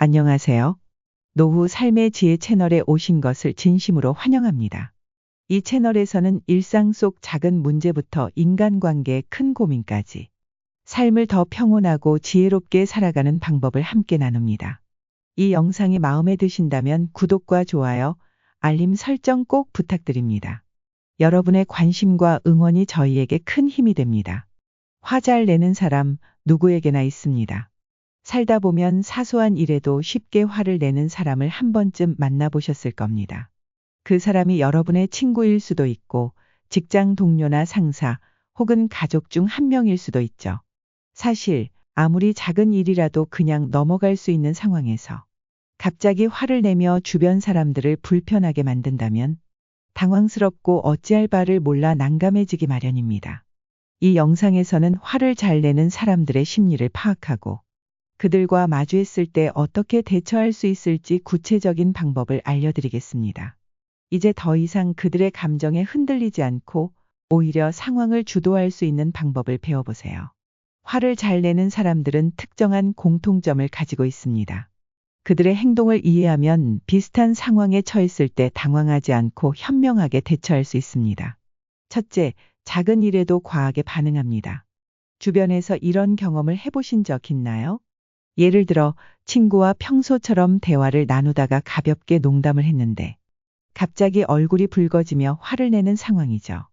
안녕하세요. 노후 삶의 지혜 채널에 오신 것을 진심으로 환영합니다. 이 채널에서는 일상 속 작은 문제부터 인간관계의 큰 고민까지 삶을 더 평온하고 지혜롭게 살아가는 방법을 함께 나눕니다. 이 영상이 마음에 드신다면 구독과 좋아요, 알림 설정 꼭 부탁드립니다. 여러분의 관심과 응원이 저희에게 큰 힘이 됩니다. 화 잘 내는 사람 누구에게나 있습니다. 살다 보면 사소한 일에도 쉽게 화를 내는 사람을 한 번쯤 만나보셨을 겁니다. 그 사람이 여러분의 친구일 수도 있고, 직장 동료나 상사, 혹은 가족 중 한 명일 수도 있죠. 사실, 아무리 작은 일이라도 그냥 넘어갈 수 있는 상황에서 갑자기 화를 내며 주변 사람들을 불편하게 만든다면 당황스럽고 어찌할 바를 몰라 난감해지기 마련입니다. 이 영상에서는 화를 잘 내는 사람들의 심리를 파악하고 그들과 마주했을 때 어떻게 대처할 수 있을지 구체적인 방법을 알려드리겠습니다. 이제 더 이상 그들의 감정에 흔들리지 않고 오히려 상황을 주도할 수 있는 방법을 배워보세요. 화를 잘 내는 사람들은 특정한 공통점을 가지고 있습니다. 그들의 행동을 이해하면 비슷한 상황에 처했을 때 당황하지 않고 현명하게 대처할 수 있습니다. 첫째, 작은 일에도 과하게 반응합니다. 주변에서 이런 경험을 해보신 적 있나요? 예를 들어 친구와 평소처럼 대화를 나누다가 가볍게 농담을 했는데 갑자기 얼굴이 붉어지며 화를 내는 상황이죠.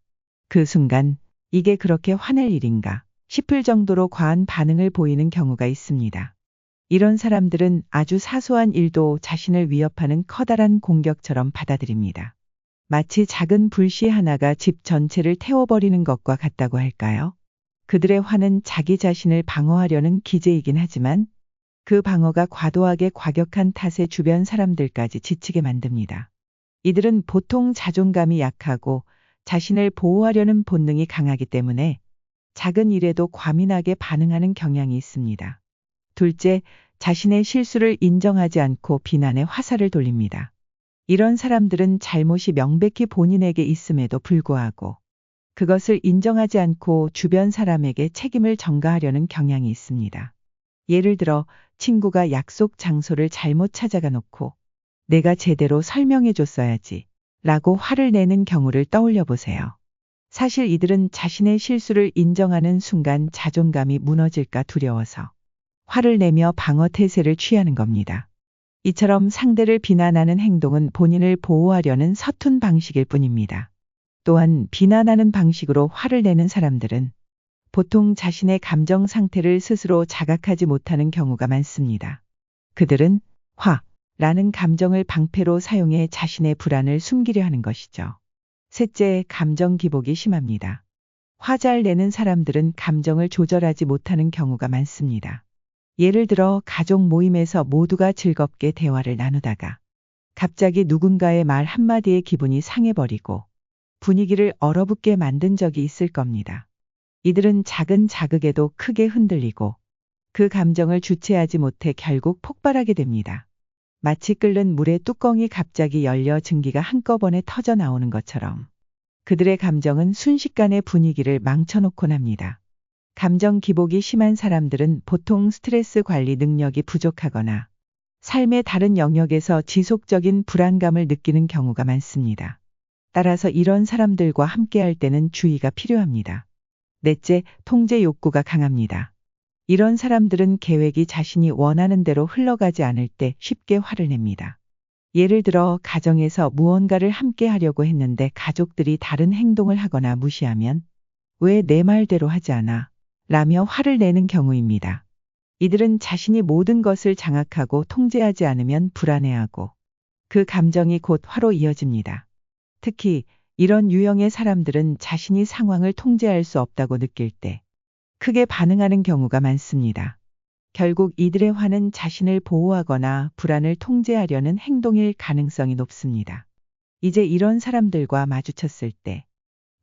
그 순간 이게 그렇게 화낼 일인가 싶을 정도로 과한 반응을 보이는 경우가 있습니다. 이런 사람들은 아주 사소한 일도 자신을 위협하는 커다란 공격처럼 받아들입니다. 마치 작은 불씨 하나가 집 전체를 태워버리는 것과 같다고 할까요? 그들의 화는 자기 자신을 방어하려는 기제이긴 하지만 그 방어가 과도하게 과격한 탓에 주변 사람들까지 지치게 만듭니다. 이들은 보통 자존감이 약하고 자신을 보호하려는 본능이 강하기 때문에 작은 일에도 과민하게 반응하는 경향이 있습니다. 둘째, 자신의 실수를 인정하지 않고 비난에 화살을 돌립니다. 이런 사람들은 잘못이 명백히 본인에게 있음에도 불구하고 그것을 인정하지 않고 주변 사람에게 책임을 전가하려는 경향이 있습니다. 예를 들어 친구가 약속 장소를 잘못 찾아가 놓고 내가 제대로 설명해 줬어야지 라고 화를 내는 경우를 떠올려 보세요. 사실 이들은 자신의 실수를 인정하는 순간 자존감이 무너질까 두려워서 화를 내며 방어 태세를 취하는 겁니다. 이처럼 상대를 비난하는 행동은 본인을 보호하려는 서툰 방식일 뿐입니다. 또한 비난하는 방식으로 화를 내는 사람들은 보통 자신의 감정 상태를 스스로 자각하지 못하는 경우가 많습니다. 그들은 화라는 감정을 방패로 사용해 자신의 불안을 숨기려 하는 것이죠. 셋째, 감정 기복이 심합니다. 화 잘 내는 사람들은 감정을 조절하지 못하는 경우가 많습니다. 예를 들어 가족 모임에서 모두가 즐겁게 대화를 나누다가 갑자기 누군가의 말 한마디에 기분이 상해버리고 분위기를 얼어붙게 만든 적이 있을 겁니다. 이들은 작은 자극에도 크게 흔들리고 그 감정을 주체하지 못해 결국 폭발하게 됩니다. 마치 끓는 물의 뚜껑이 갑자기 열려 증기가 한꺼번에 터져 나오는 것처럼 그들의 감정은 순식간에 분위기를 망쳐놓곤 합니다. 감정 기복이 심한 사람들은 보통 스트레스 관리 능력이 부족하거나 삶의 다른 영역에서 지속적인 불안감을 느끼는 경우가 많습니다. 따라서 이런 사람들과 함께할 때는 주의가 필요합니다. 넷째, 통제 욕구가 강합니다. 이런 사람들은 계획이 자신이 원하는 대로 흘러가지 않을 때 쉽게 화를 냅니다. 예를 들어 가정에서 무언가를 함께 하려고 했는데 가족들이 다른 행동을 하거나 무시하면 왜 내 말대로 하지 않아? 라며 화를 내는 경우입니다. 이들은 자신이 모든 것을 장악하고 통제하지 않으면 불안해하고 그 감정이 곧 화로 이어집니다. 특히 이런 유형의 사람들은 자신이 상황을 통제할 수 없다고 느낄 때 크게 반응하는 경우가 많습니다. 결국 이들의 화는 자신을 보호하거나 불안을 통제하려는 행동일 가능성이 높습니다. 이제 이런 사람들과 마주쳤을 때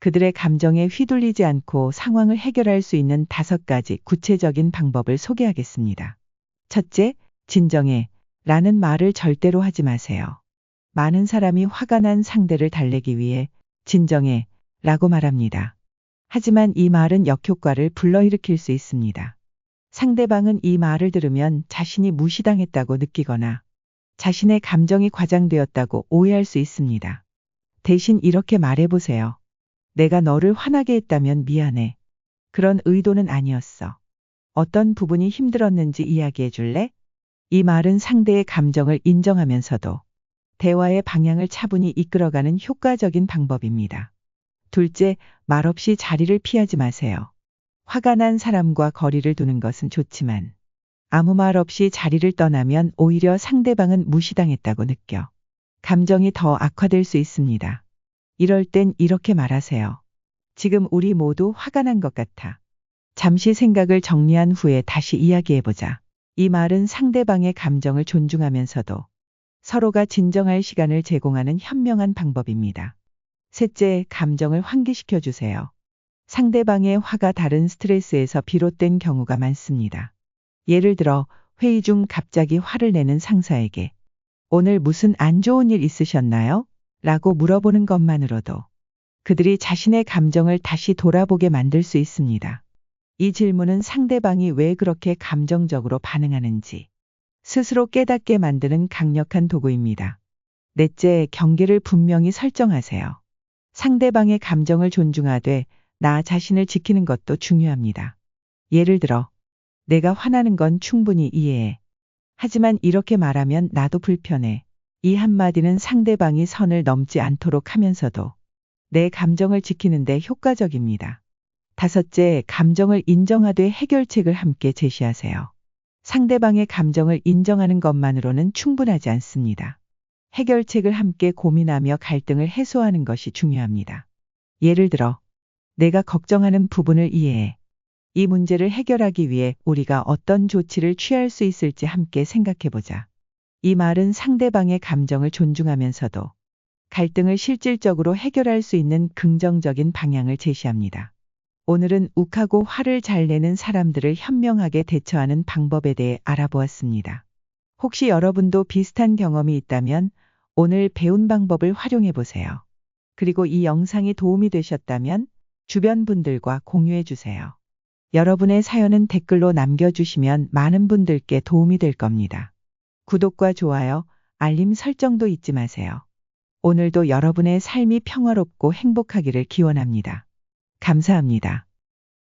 그들의 감정에 휘둘리지 않고 상황을 해결할 수 있는 5가지 구체적인 방법을 소개하겠습니다. 첫째, 진정해 라는 말을 절대로 하지 마세요. 많은 사람이 화가 난 상대를 달래기 위해 진정해 라고 말합니다. 하지만 이 말은 역효과를 불러일으킬 수 있습니다. 상대방은 이 말을 들으면 자신이 무시당했다고 느끼거나 자신의 감정이 과장되었다고 오해할 수 있습니다. 대신 이렇게 말해보세요. 내가 너를 화나게 했다면 미안해. 그런 의도는 아니었어. 어떤 부분이 힘들었는지 이야기해 줄래? 이 말은 상대의 감정을 인정하면서도 대화의 방향을 차분히 이끌어가는 효과적인 방법입니다. 둘째, 말없이 자리를 피하지 마세요. 화가 난 사람과 거리를 두는 것은 좋지만 아무 말 없이 자리를 떠나면 오히려 상대방은 무시당했다고 느껴 감정이 더 악화될 수 있습니다. 이럴 땐 이렇게 말하세요. 지금 우리 모두 화가 난 것 같아. 잠시 생각을 정리한 후에 다시 이야기해보자. 이 말은 상대방의 감정을 존중하면서도 서로가 진정할 시간을 제공하는 현명한 방법입니다. 셋째, 감정을 환기시켜 주세요. 상대방의 화가 다른 스트레스에서 비롯된 경우가 많습니다. 예를 들어 회의 중 갑자기 화를 내는 상사에게 오늘 무슨 안 좋은 일 있으셨나요? 라고 물어보는 것만으로도 그들이 자신의 감정을 다시 돌아보게 만들 수 있습니다. 이 질문은 상대방이 왜 그렇게 감정적으로 반응하는지 스스로 깨닫게 만드는 강력한 도구입니다. 넷째, 경계를 분명히 설정하세요. 상대방의 감정을 존중하되 나 자신을 지키는 것도 중요합니다. 예를 들어, 내가 화나는 건 충분히 이해해. 하지만 이렇게 말하면 나도 불편해. 이 한마디는 상대방이 선을 넘지 않도록 하면서도 내 감정을 지키는데 효과적입니다. 다섯째, 감정을 인정하되 해결책을 함께 제시하세요. 상대방의 감정을 인정하는 것만으로는 충분하지 않습니다. 해결책을 함께 고민하며 갈등을 해소하는 것이 중요합니다. 예를 들어, 내가 걱정하는 부분을 이해해. 이 문제를 해결하기 위해 우리가 어떤 조치를 취할 수 있을지 함께 생각해보자. 이 말은 상대방의 감정을 존중하면서도 갈등을 실질적으로 해결할 수 있는 긍정적인 방향을 제시합니다. 오늘은 욱하고 화를 잘 내는 사람들을 현명하게 대처하는 방법에 대해 알아보았습니다. 혹시 여러분도 비슷한 경험이 있다면 오늘 배운 방법을 활용해 보세요. 그리고 이 영상이 도움이 되셨다면 주변 분들과 공유해 주세요. 여러분의 사연은 댓글로 남겨주시면 많은 분들께 도움이 될 겁니다. 구독과 좋아요, 알림 설정도 잊지 마세요. 오늘도 여러분의 삶이 평화롭고 행복하기를 기원합니다. 감사합니다.